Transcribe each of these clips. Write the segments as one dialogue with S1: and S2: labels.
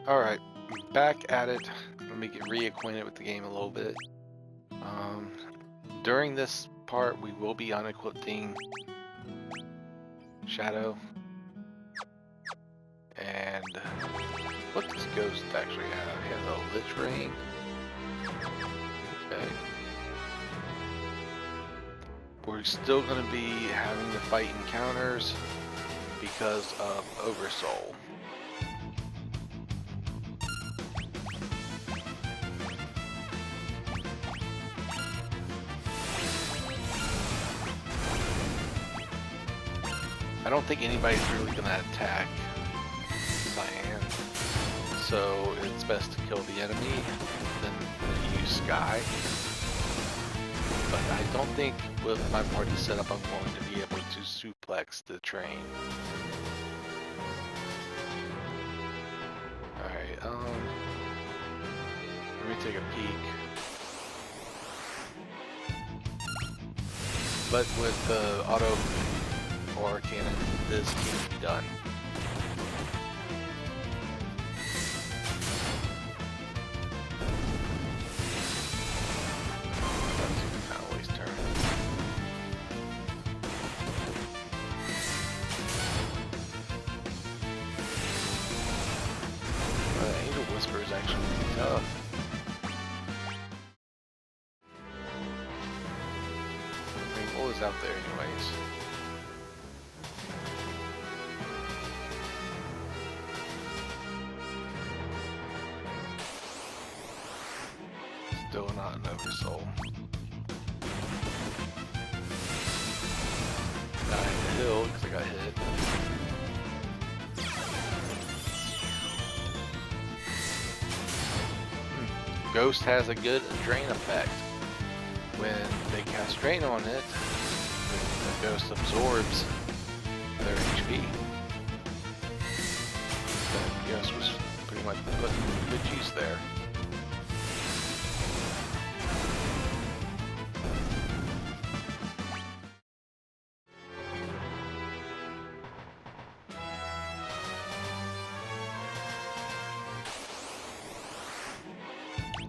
S1: Alright, back at it. Let me get reacquainted with the game a little bit. During this part, we will be unequipping Shadow. And what does Ghost actually have? He has a Lich Ring. Okay. We're still going to be having to fight encounters because of Oversoul. I don't think anybody's really going to attack Cyan, so it's best to kill the enemy than use Sky. But I don't think with my party setup I'm going to be able to suplex the train. Alright, let me take a peek. But with the auto or cannon, this can be done. That's kind of waste turn. Angel Whisper is actually pretty tough. I mean, what was out there anyways? Still not an Oversoul. Now I hit the hill because I got hit. Ghost has a good drain effect. When they cast drain on it, the Ghost absorbs their HP. The Ghost was pretty much put in good use there.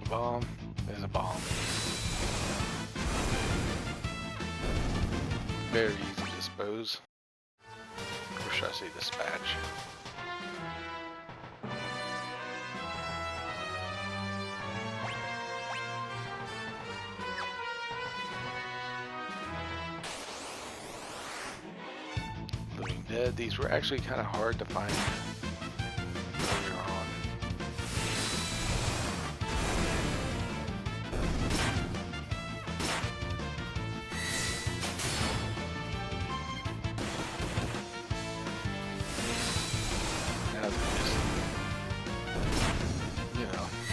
S1: Bomb. There's a bomb. Very easy to dispose. Or should I say dispatch? Living Dead. These were actually kind of hard to find earlier on.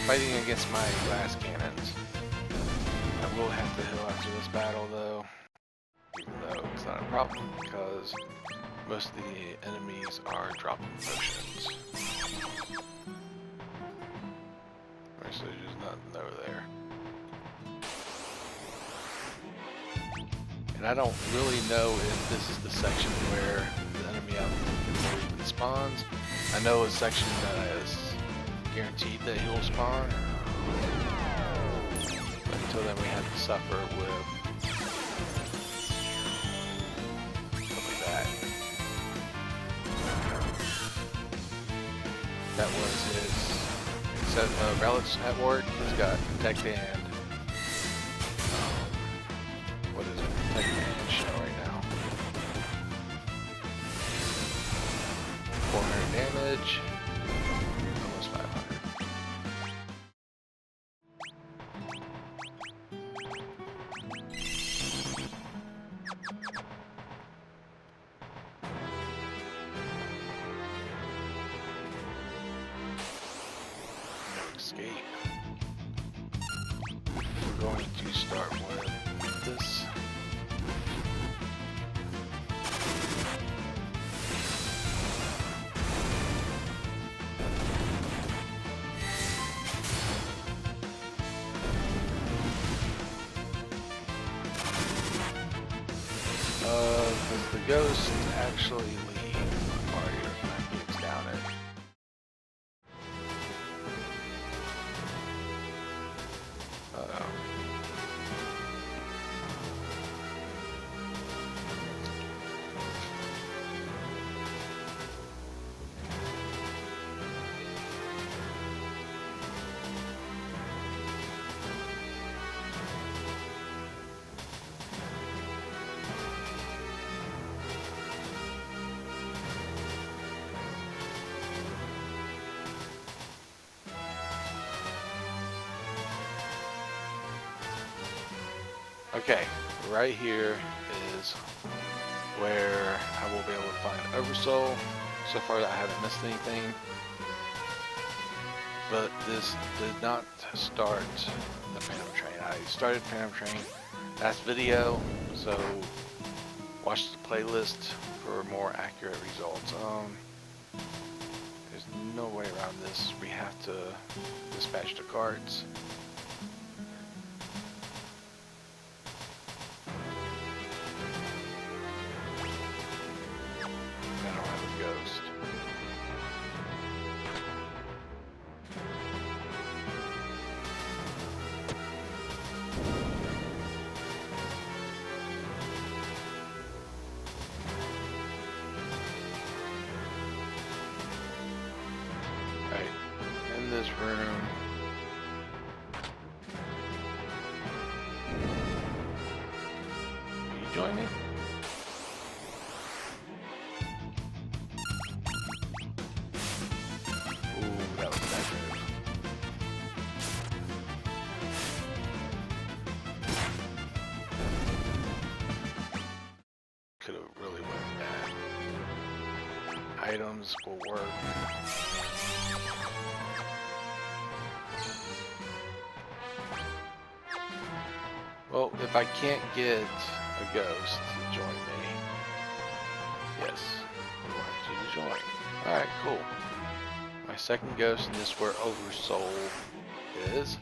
S1: Fighting against my glass cannons. I will have to heal after this battle though, even though it's not a problem because most of the enemies are dropping potions. Alright, so there's nothing over there. And I don't really know if this is the section where the enemy out even spawns. I know a section that is guaranteed that he'll spawn, but until then we have to suffer with stuff like that. That was his relics at work. He's got protect and what is it? Protect and show right now. 400 damage. Escape. We're going to start with this. Does the ghost actually leave? Or down it? Okay, right here is where I will be able to find Oversoul. So far I haven't missed anything. But this did not start the Phantom Train. I started Phantom Train last video, so watch the playlist for more accurate results. There's no way around this. We have to dispatch the carts. I don't have a ghost. In this room, will you join me? Ooh, that was a bad move. Could have really went bad. Items will work. Well, if I can't get a ghost to join me, yes, we want you to join. Alright, cool. My second ghost, and this is where Oversoul is.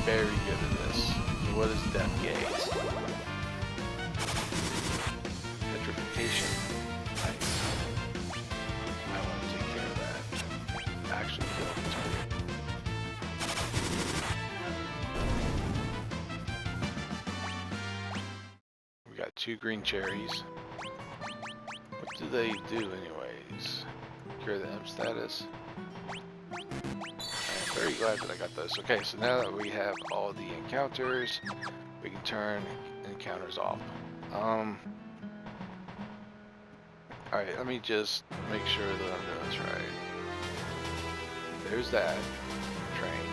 S1: Very good at this. What is Death Gaze? Petrification. Nice. I want to take care of that. Actually kill the target. We got 2 green cherries. What do they do anyways? Cure the M status. Very glad that I got those. Okay, so now that we have all the encounters, we can turn encounters off. Alright, let me just make sure that I'm doing this right. There's that train.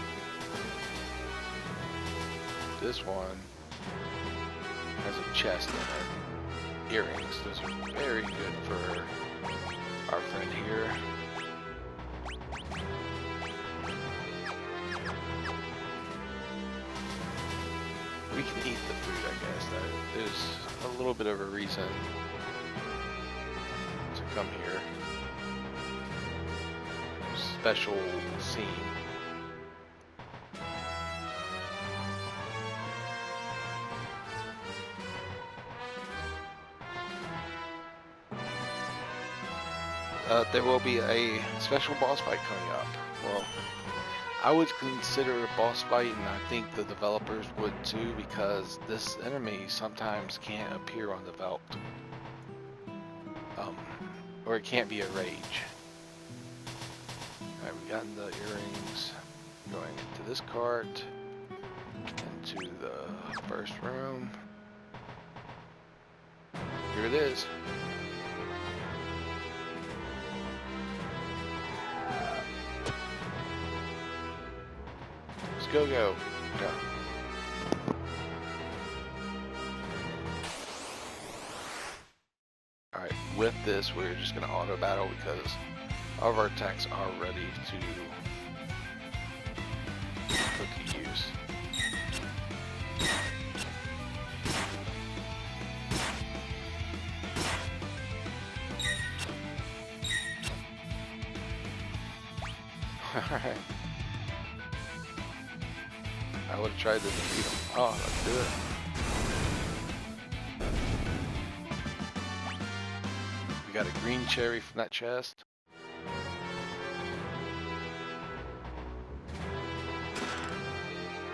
S1: This one has a chest in it. Earrings. Those are very good for our friend here. We can eat the food, I guess. There's a little bit of a reason to come here. Special scene. There will be a special boss fight coming up. Well, I would consider a boss fight, and I think the developers would too, because this enemy sometimes can't appear on the Veldt. Or it can't be a rage. Alright, we got the earrings. Going into this cart. Into the first room. Here it is. Go. Go. Alright, with this we're just going to auto battle because all of our attacks are ready to put to use. Alright. I would have tried to defeat him. Oh, let's do it. We got a green cherry from that chest.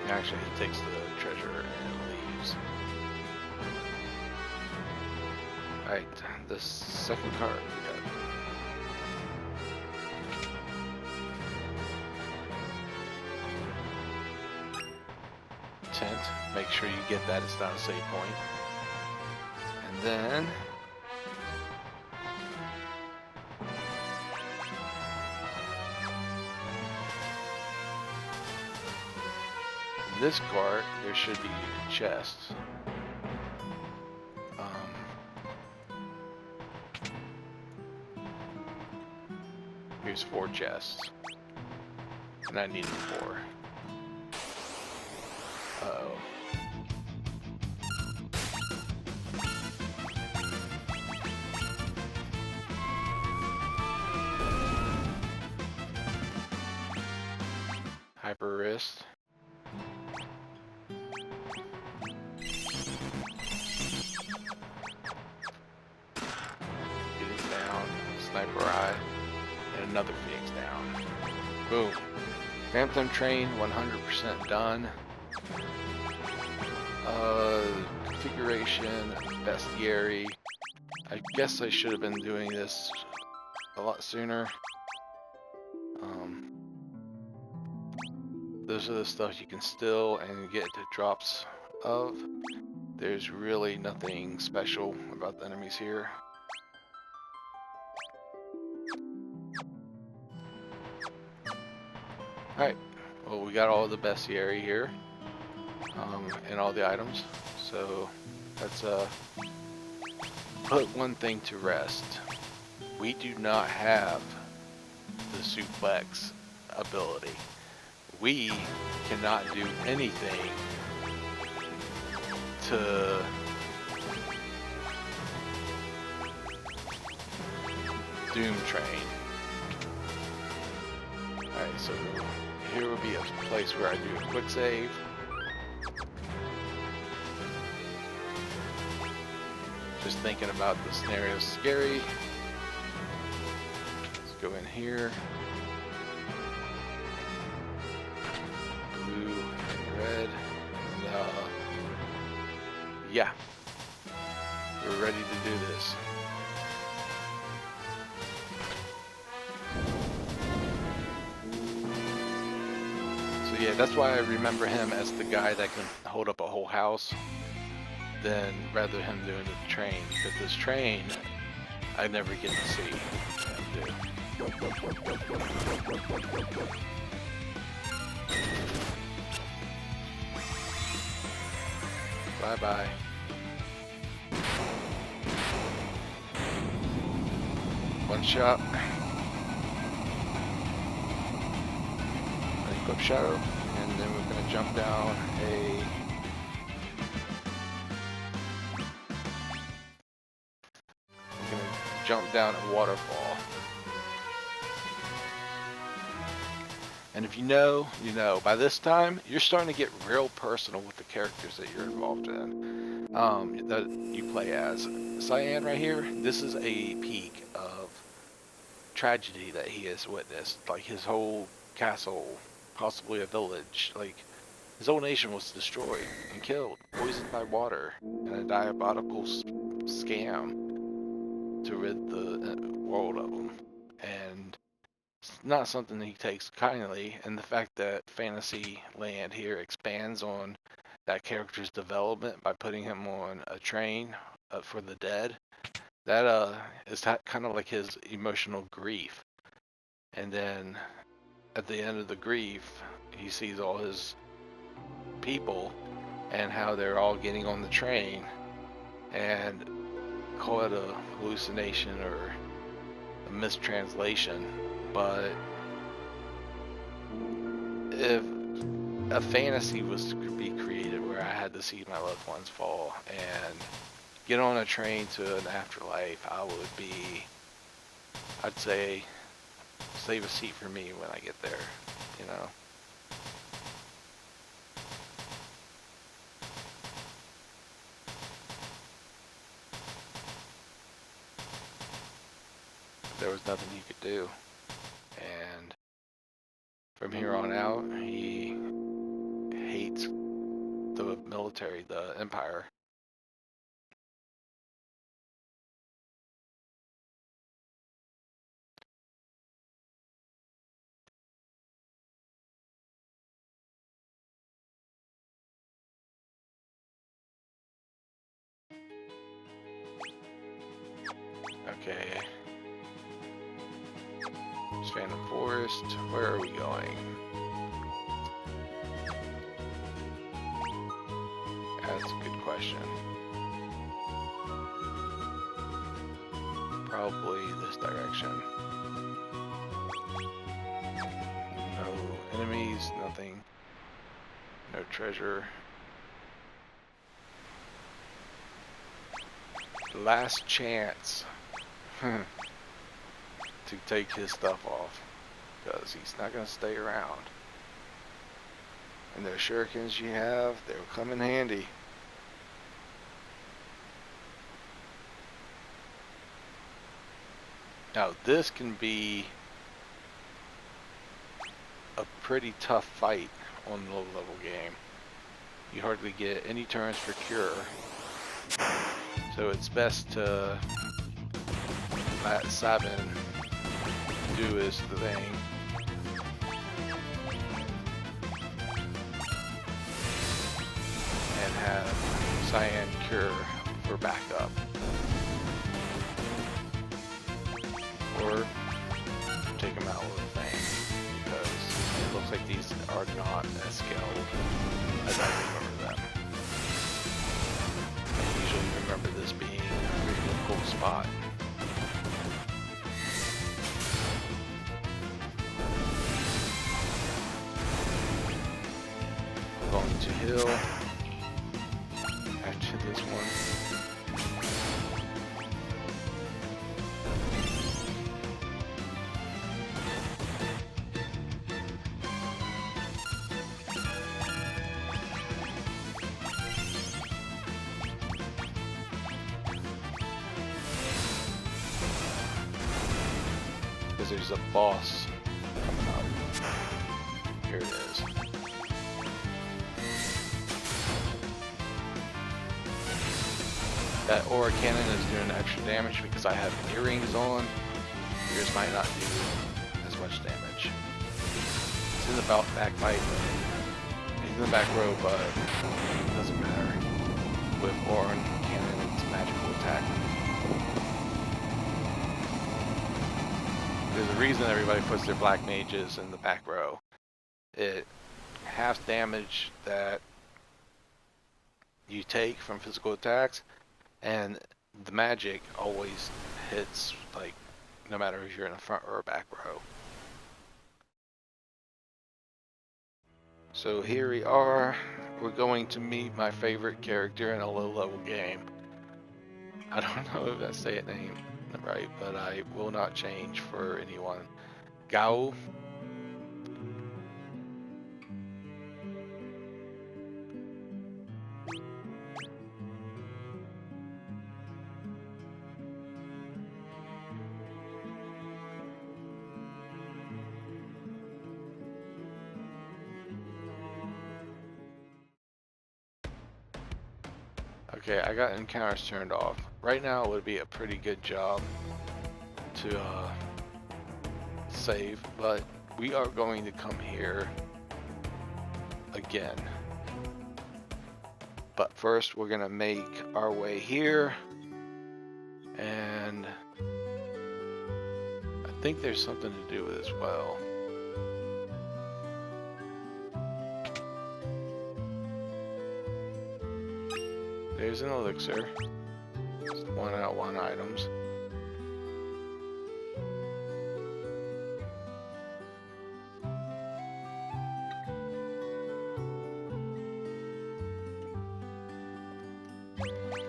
S1: Actually, he takes the treasure and leaves. Alright, the second card we got. tent. Make sure you get that. It's not a save point. And then in this cart, there should be chests. Here's 4 chests. And I needed 4. Uh-oh. Hyper wrist. Phoenix down. Sniper eye. And another Phoenix down. Boom. Phantom train 100% done. Configuration, bestiary. I guess I should have been doing this a lot sooner. Those are the stuff you can steal and get the drops of. There's really nothing special about the enemies here. Alright, well we got all the bestiary here, and all the items, so let's put one thing to rest. We do not have the Suplex ability. We cannot do anything to Doom Train. Alright, so here would be a place where I do a quick save. Just thinking about the scenario is scary. Let's go in here. Blue and red. And, yeah. We're ready to do this. So yeah, that's why I remember him as the guy that can hold up a whole house, than rather him doing the train, because this train I never get to see him do. Bye bye. One shot. Equip shadow, and then we're gonna jump down a waterfall. And if you know, you know. By this time, you're starting to get real personal with the characters that you're involved in, that you play as. Cyan right here, this is a peak of tragedy that he has witnessed. Like his whole castle, possibly a village, like his whole nation was destroyed and killed, poisoned by water, in a diabolical scam to rid the world of them. And it's not something he takes kindly, and the fact that Fantasyland here expands on that character's development by putting him on a train for the dead, that is kind of like his emotional grief. And then at the end of the grief, he sees all his people and how they're all getting on the train, and call it a hallucination or a mistranslation, but if a fantasy was to be created where I had to see my loved ones fall and get on a train to an afterlife, I'd say, save a seat for me when I get there, you know. There was nothing he could do. And from here on out, he hates the military, the Empire. Okay. Phantom Forest. Where are we going? That's a good question. Probably this direction. No enemies, nothing. No treasure. Last chance to take his stuff off, because he's not going to stay around. And those shurikens you have, they'll come in handy. Now this can be a pretty tough fight on the low level game. You hardly get any turns for cure. So it's best to let Sabin do his thing. And have Cyan cure for backup. Or take him out with a thing. Because it looks like these are not as skilled as I remember them. I usually remember this being a really cool spot. Going to hill after this one. Because there's a boss coming up. Here it is. That aura cannon is doing extra damage because I have earrings on. Yours might not do as much damage. It's in the back fight. He's in the back row, but it doesn't matter. With aura cannon, it's magical attack. There's a reason everybody puts their black mages in the back row. It halves damage that you take from physical attacks, and the magic always hits, like, no matter if you're in the front or back row. So here we are. We're going to meet my favorite character in a low-level game. I don't know if I say it name right, but I will not change for anyone. Gao. Okay, I got encounters turned off. Right now it would be a pretty good job to save, but we are going to come here again. But first we're gonna make our way here, and I think there's something to do with it as well. There's an elixir. It's 1-out-1 items.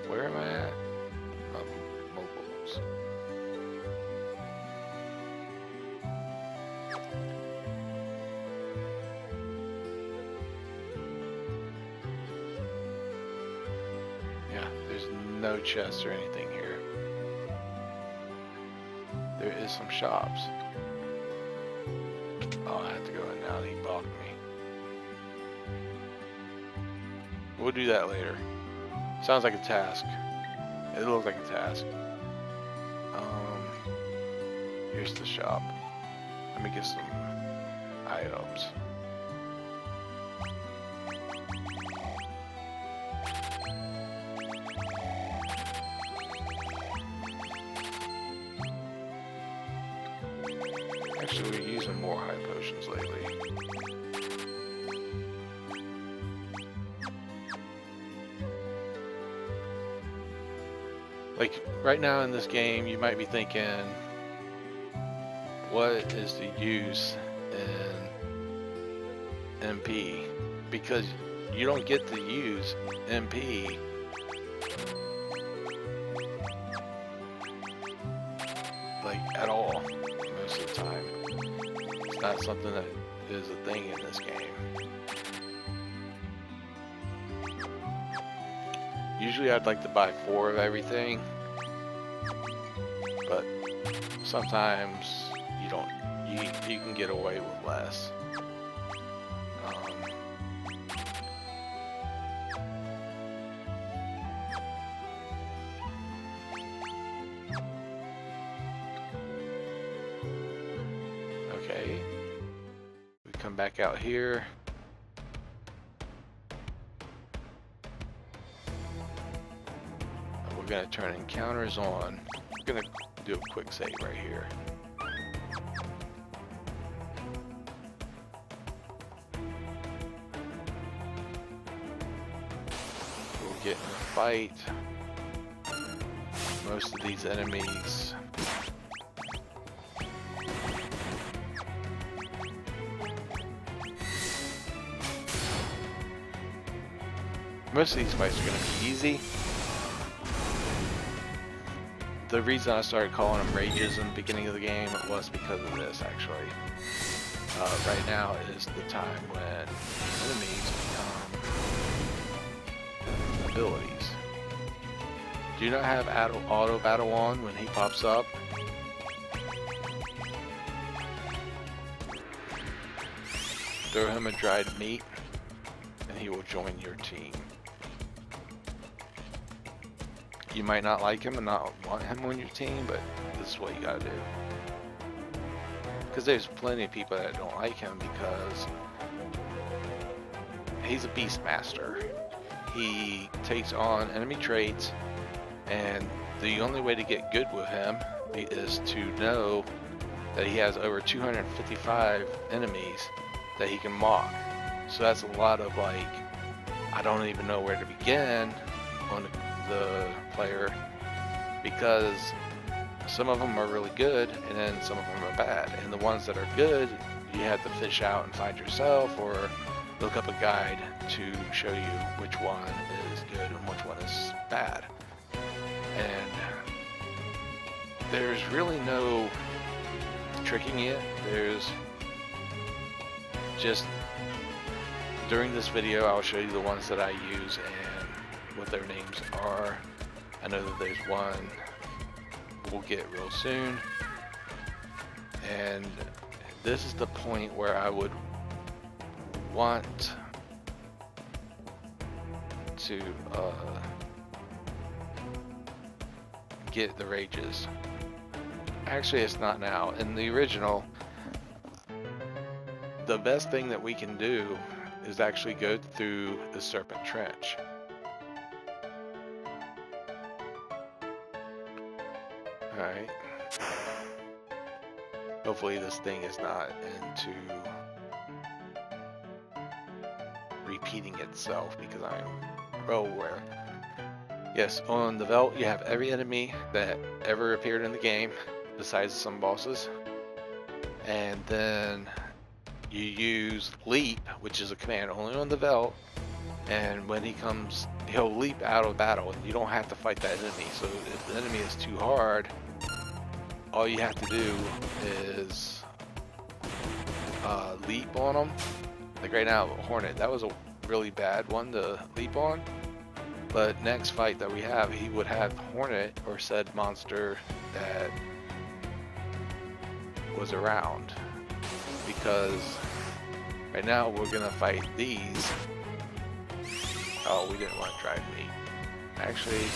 S1: Where am I at? Mobiles. No chests or anything here. There is some shops. Oh, I have to go in now. He blocked me. We'll do that later. Sounds like a task. It looks like a task. Here's the shop. Let me get some items. Actually, we're using more high potions lately. Like, right now in this game, you might be thinking, what is the use in MP? Because you don't get to use MP like at all most of the time. It's not something that is a thing in this game. Usually I'd like to buy 4 of everything, but sometimes you don't. You can get away with less. Okay, we come back out here. We're gonna turn encounters on. We're gonna do a quick save right here. We'll get in a fight. Most of these enemies most of these fights are going to be easy. The reason I started calling them rages in the beginning of the game was because of this, actually. Right now is the time when enemies become abilities. Do not have auto battle on when he pops up. Throw him a dried meat and he will join your team. You might not like him and not want him on your team, but this is what you gotta do. Because there's plenty of people that don't like him because he's a Beastmaster. He takes on enemy traits, and the only way to get good with him is to know that he has over 255 enemies that he can mock. So that's a lot of, like, I don't even know where to begin on the player, because some of them are really good and then some of them are bad, and the ones that are good you have to fish out and find yourself, or look up a guide to show you which one is good and which one is bad. And there's really no tricking it. There's just, during this video I'll show you the ones that I use and what their names are. I know that there's one we'll get real soon, and this is the point where I would want to get the rages. Actually, it's not now. In the original, the best thing that we can do is actually go through the Serpent Trench. Alright. Hopefully this thing is not into repeating itself, because I'm well aware. Yes, on the Veldt you have every enemy that ever appeared in the game, besides some bosses. And then you use leap, which is a command only on the Veldt, and when he comes, he'll leap out of battle and you don't have to fight that enemy. So if the enemy is too hard, all you have to do is leap on them. Like right now, Hornet, that was a really bad one to leap on. But next fight that we have, he would have Hornet or said monster that was around. Because right now we're gonna fight these. Oh, we didn't want dried meat. Actually,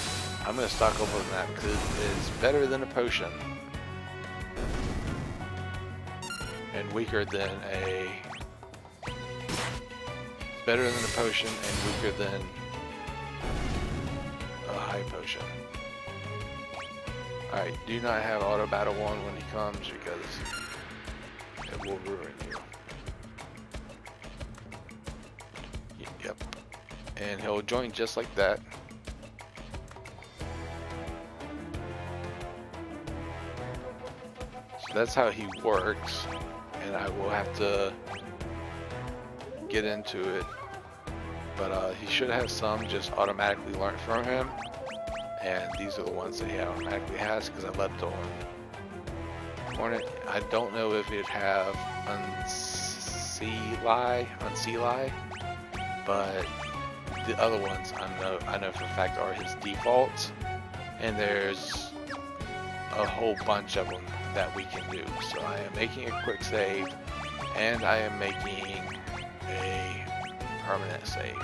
S1: I'm gonna stock over on that because it's better than a potion. And weaker than a... It's better than a potion and weaker than a high potion. Alright, do not have auto battle on when he comes, because will ruin you. Yep. And he'll join just like that. So that's how he works. And I will have to get into it. But he should have some just automatically learned from him. And these are the ones that he automatically has because I left on Hornet. I don't know if it'd have Unseelie, but the other ones I know for a fact are his defaults, and there's a whole bunch of them that we can do. So I am making a quick save, and I am making a permanent save.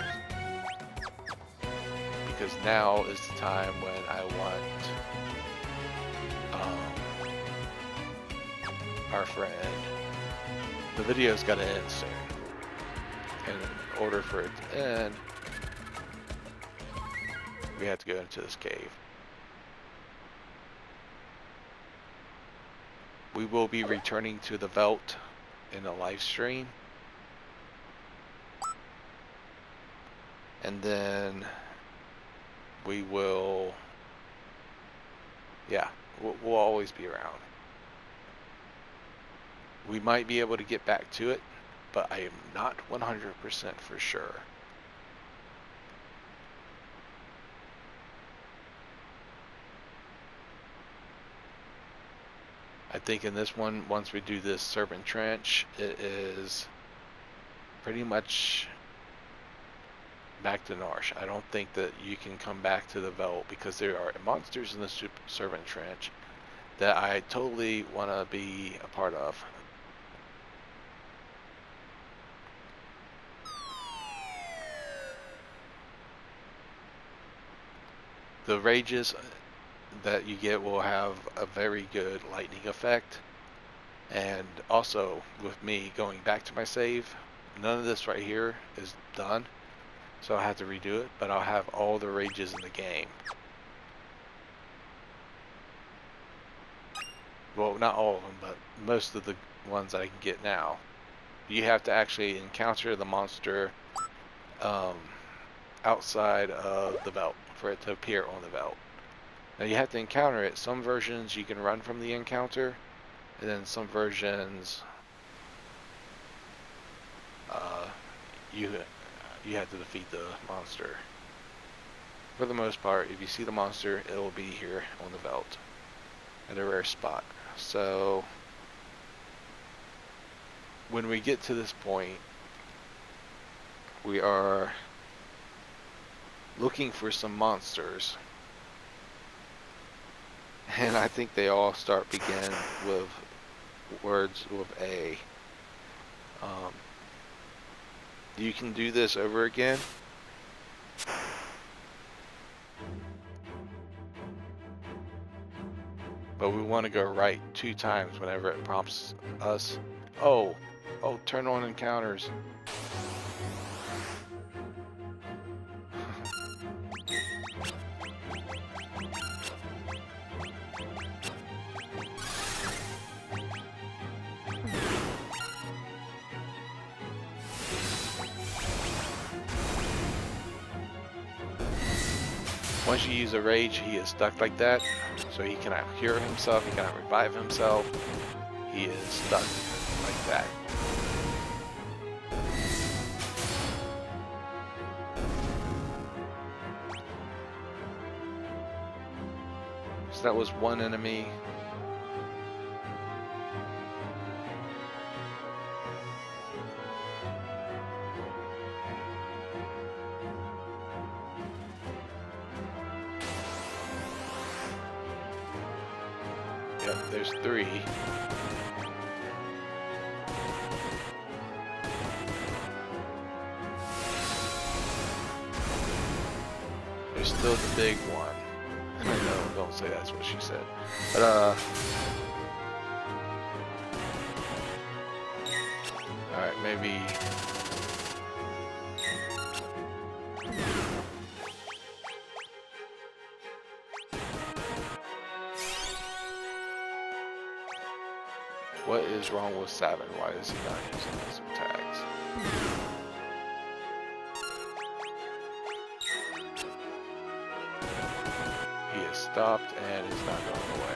S1: Because now is the time when I want our friend. The video's got to end soon. And in order for it to end, we have to go into this cave. We will be returning to the Veldt in a live stream. And then we will, yeah, we'll always be around. We might be able to get back to it, but I am not 100% for sure. I think in this one, once we do this Serpent Trench, it is pretty much back to Narshe. I don't think that you can come back to the Veldt because there are monsters in the Serpent Trench that I totally want to be a part of. The rages that you get will have a very good lightning effect, and also with me going back to my save, none of this right here is done, so I'll have to redo it, but I'll have all the rages in the game. Well, not all of them, but most of the ones that I can get now. You have to actually encounter the monster outside of the Veldt for it to appear on the Veldt. Now you have to encounter it. Some versions you can run from the encounter, and then some versions you have to defeat the monster. For the most part, if you see the monster, it will be here on the Veldt at a rare spot. So when we get to this point, we are looking for some monsters, and I think they all begin with words with A. You can do this over again. But we want to go right 2 times whenever it prompts us. Oh, turn on encounters. Once you use a rage, he is stuck like that, so he cannot cure himself, he cannot revive himself, he is stuck like that. So that was one enemy. There's 3. There's still the big one. No, don't say that's what she said. But alright, maybe what is wrong with Sabin? Why is he not using his attacks? He is stopped and is not going away.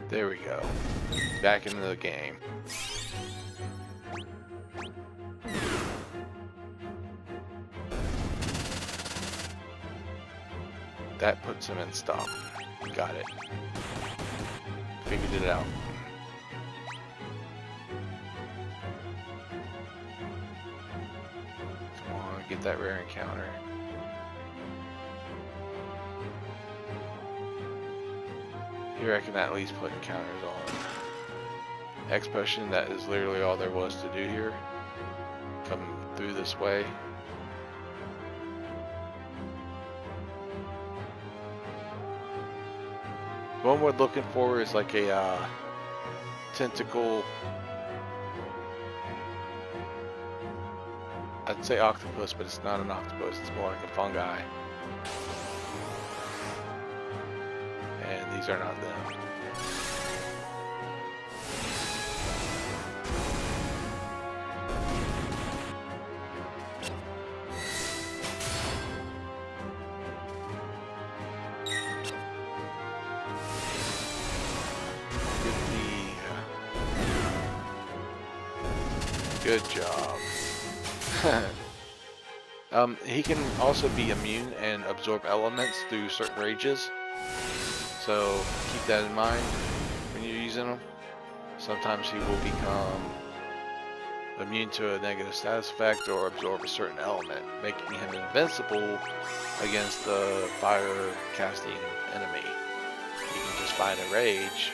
S1: There we go. Back into the game. That puts him in stop. Got it. Figured it out. Come on, get that rare encounter. Here I can at least put encounters on. X potion, that is literally all there was to do here. Come through this way. One we're looking for is like a tentacle. I'd say octopus, but it's not an octopus. It's more like a fungi. And these are not them. Good job. He can also be immune and absorb elements through certain rages. So keep that in mind when you're using him. Sometimes he will become immune to a negative status effect or absorb a certain element, making him invincible against the fire casting enemy. You can just find a rage.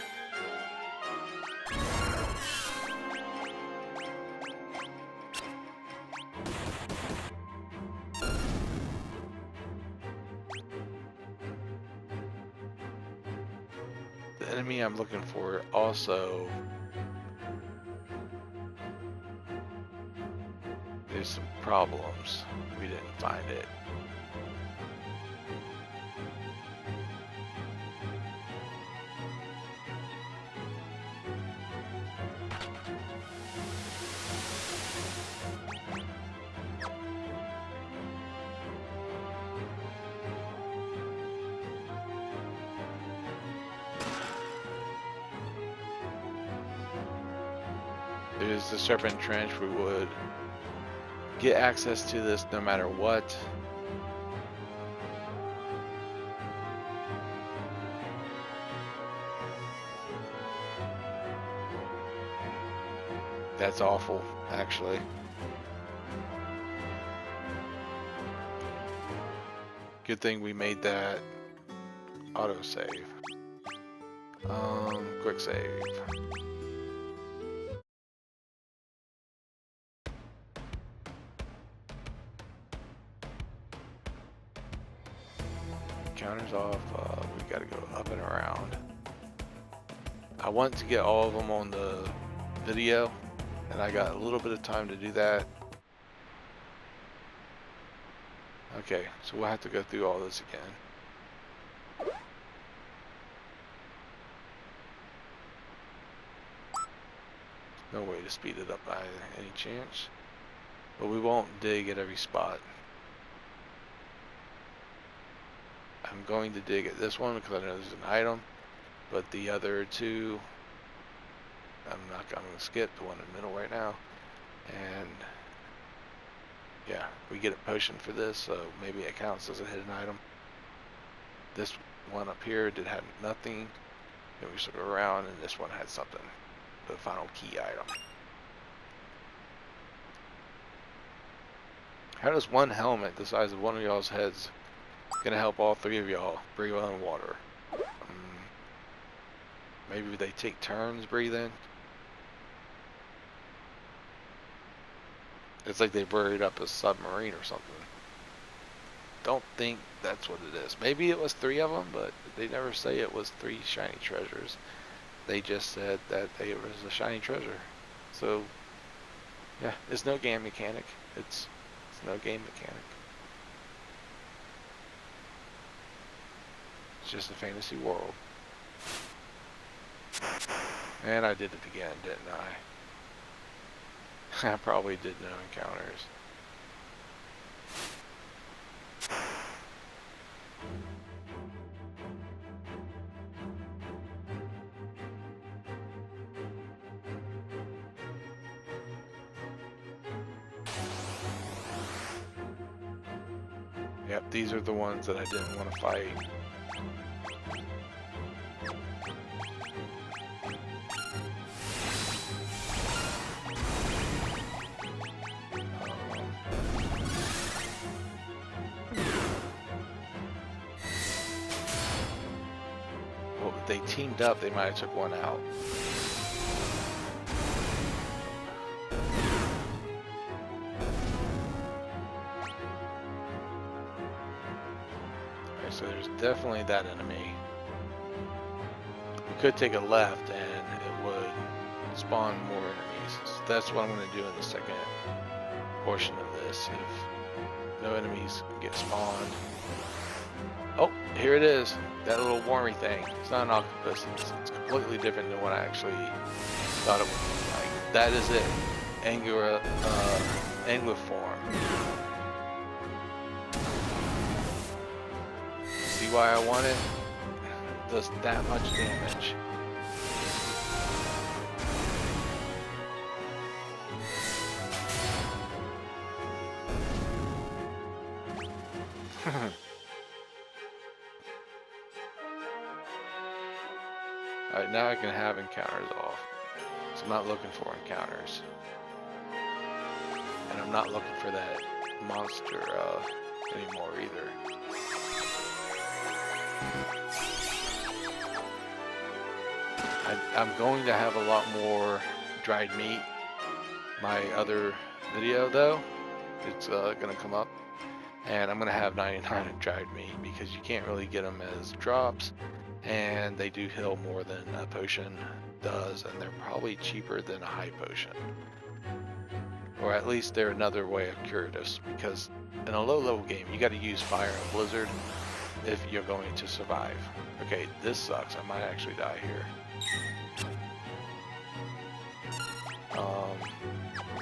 S1: The enemy I'm looking for also, there's some problems. We didn't find it. There's the Serpent Trench. We would get access to this no matter what. That's awful, actually. Good thing we made that autosave. Quick save. Counters off. We gotta go up and around. I want to get all of them on the video, and I got a little bit of time to do that. Okay, so we'll have to go through all this again. No way to speed it up by any chance, but we won't dig at every spot. I'm going to dig at this one because I know there's an item, but the other two, I'm going to skip the one in the middle right now. And yeah, we get a potion for this, so maybe it counts as a hidden item. This one up here did have nothing. Then we circle around, and this one had something. The final key item. How does one helmet the size of one of y'all's heads gonna help all three of y'all breathe on water? Maybe they take turns breathing. It's like they buried up a submarine or something. Don't think that's what it is. Maybe it was three of them, but they never say it was three shiny treasures. They just said that it was a shiny treasure. So, yeah, it's no game mechanic. It's no game mechanic. It's just a fantasy world. And I did it again, didn't I? I probably did no encounters. Yep, these are the ones that I didn't want to fight. Well, if they teamed up, they might have took one out. So there's definitely that enemy. We could take a left and it would spawn more enemies. So that's what I'm going to do in the second portion of this. If no enemies get spawned. Oh, here it is. That little wormy thing. It's not an octopus. It's completely different than what I actually thought it would be like. That is it. Anguilliform. Why I want it, does that much damage. Alright, now I can have encounters off. So I'm not looking for encounters. And I'm not looking for that monster anymore either. I'm going to have a lot more dried meat. My other video though, it's going to come up, and I'm going to have 99 of dried meat because you can't really get them as drops, and they do heal more than a potion does, and they're probably cheaper than a high potion. Or at least they're another way of curative, because in a low level game you got to use fire and blizzard if you're going to survive. Okay, this sucks. I might actually die here.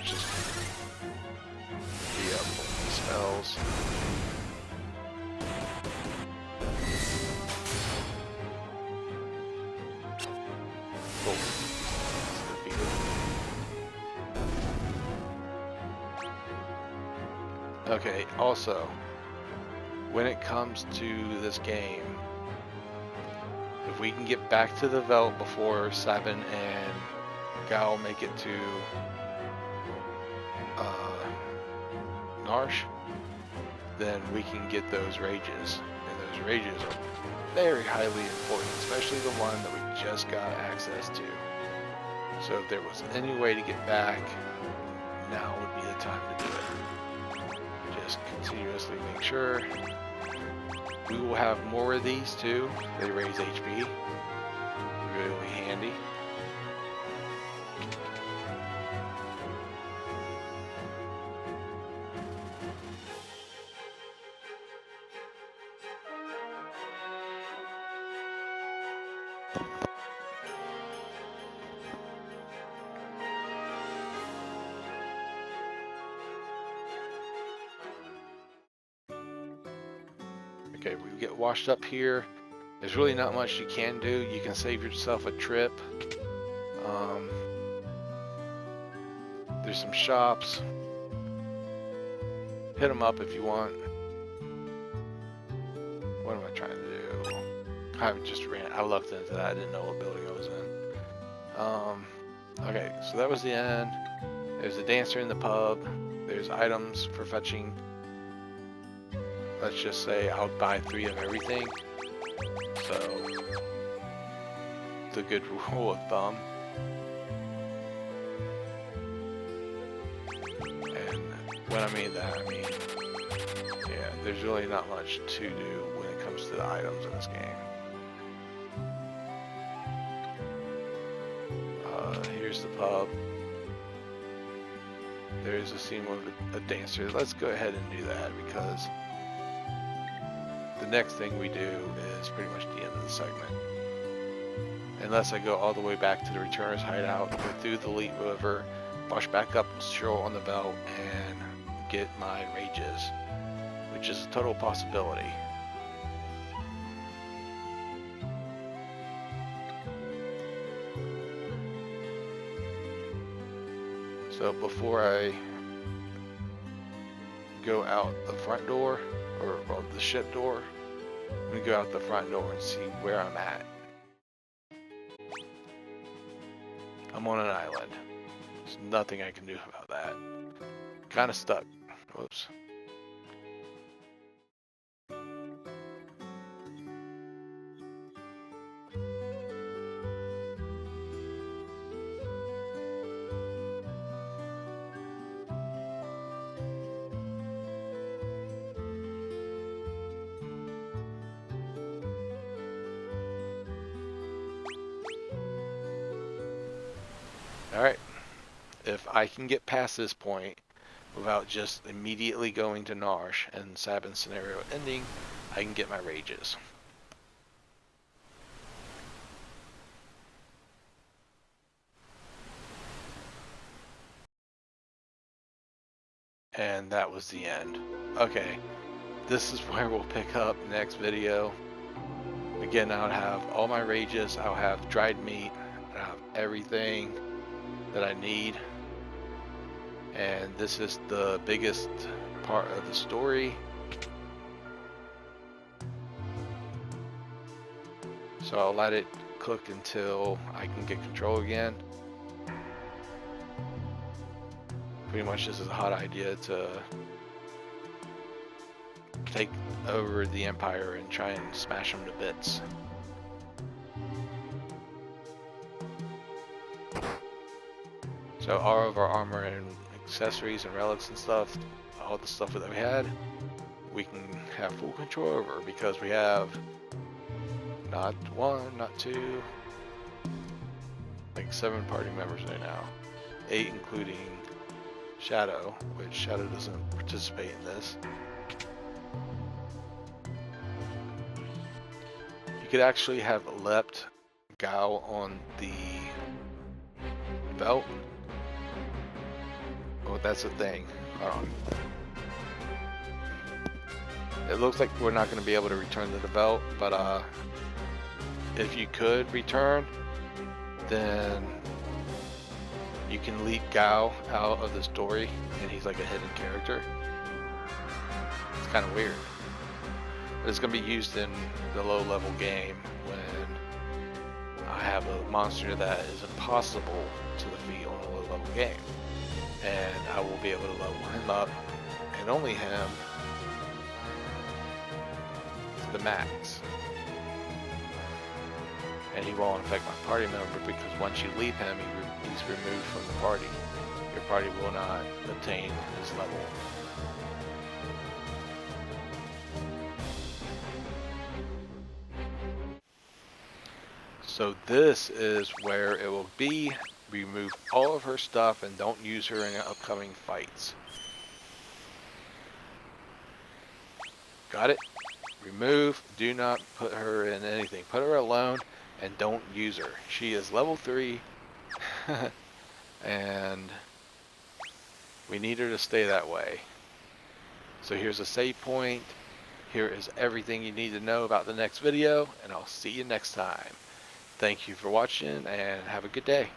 S1: Just be up with the spells. Cool. Okay, also, when it comes to this game, if we can get back to the Veldt before Sabin and Gal make it to Narshe, then we can get those rages. And those rages are very highly important, especially the one that we just got access to. So if there was any way to get back, now would be the time to do it. Just continuously make sure. We will have more of these too. They raise HP. Really handy. Okay, we get washed up here. There's really not much you can do. You can save yourself a trip. There's some shops. Hit them up if you want. What am I trying to do? I just ran. I looked into that. I didn't know what building I was in. Okay, so that was the end. There's a dancer in the pub. There's items for fetching. Let's just say I'll buy 3 of everything. So, the good rule of thumb. And when I mean that, I mean, yeah, there's really not much to do when it comes to the items in this game. here's the pub. There's a scene with a dancer. Let's go ahead and do that because the next thing we do is pretty much the end of the segment. Unless I go all the way back to the Returners hideout, go through the Elite River, wash back up shore on the Veldt, and get my rages, which is a total possibility. So before I go out the front door, or the ship door, I'm going to go out the front door and see where I'm at. I'm on an island. There's nothing I can do about that. Kind of stuck. Whoops. Alright, if I can get past this point without just immediately going to Narshe and Sabin's scenario ending, I can get my rages. And that was the end. Okay, this is where we'll pick up next video. Again, I'll have all my rages, I'll have dried meat, I'll have everything that I need, and this is the biggest part of the story. So I'll let it cook until I can get control again. Pretty much this is a hot idea to take over the Empire and try and smash them to bits. So all of our armor and accessories and relics and stuff, all the stuff that we had, we can have full control over because we have not one, not two, like 7 party members there now. 8 including Shadow, which Shadow doesn't participate in this. You could actually have left Gao on the Veldt. Oh, that's a thing. Hold on. It looks like we're not going to be able to return to the Veldt, but if you could return, then you can leave Gao out of the story, and he's like a hidden character. It's kind of weird. But it's going to be used in the low-level game when I have a monster that is impossible to defeat on a low-level game. And I will be able to level him up, and only him, to the max. And he won't affect my party member because once you leave him, he's removed from the party. Your party will not obtain his level. So this is where it will be. Remove all of her stuff and don't use her in upcoming fights. Got it? Remove. Do not put her in anything. Put her alone and don't use her. She is level 3 and we need her to stay that way. So here's a save point. Here is everything you need to know about the next video, and I'll see you next time. Thank you for watching and have a good day.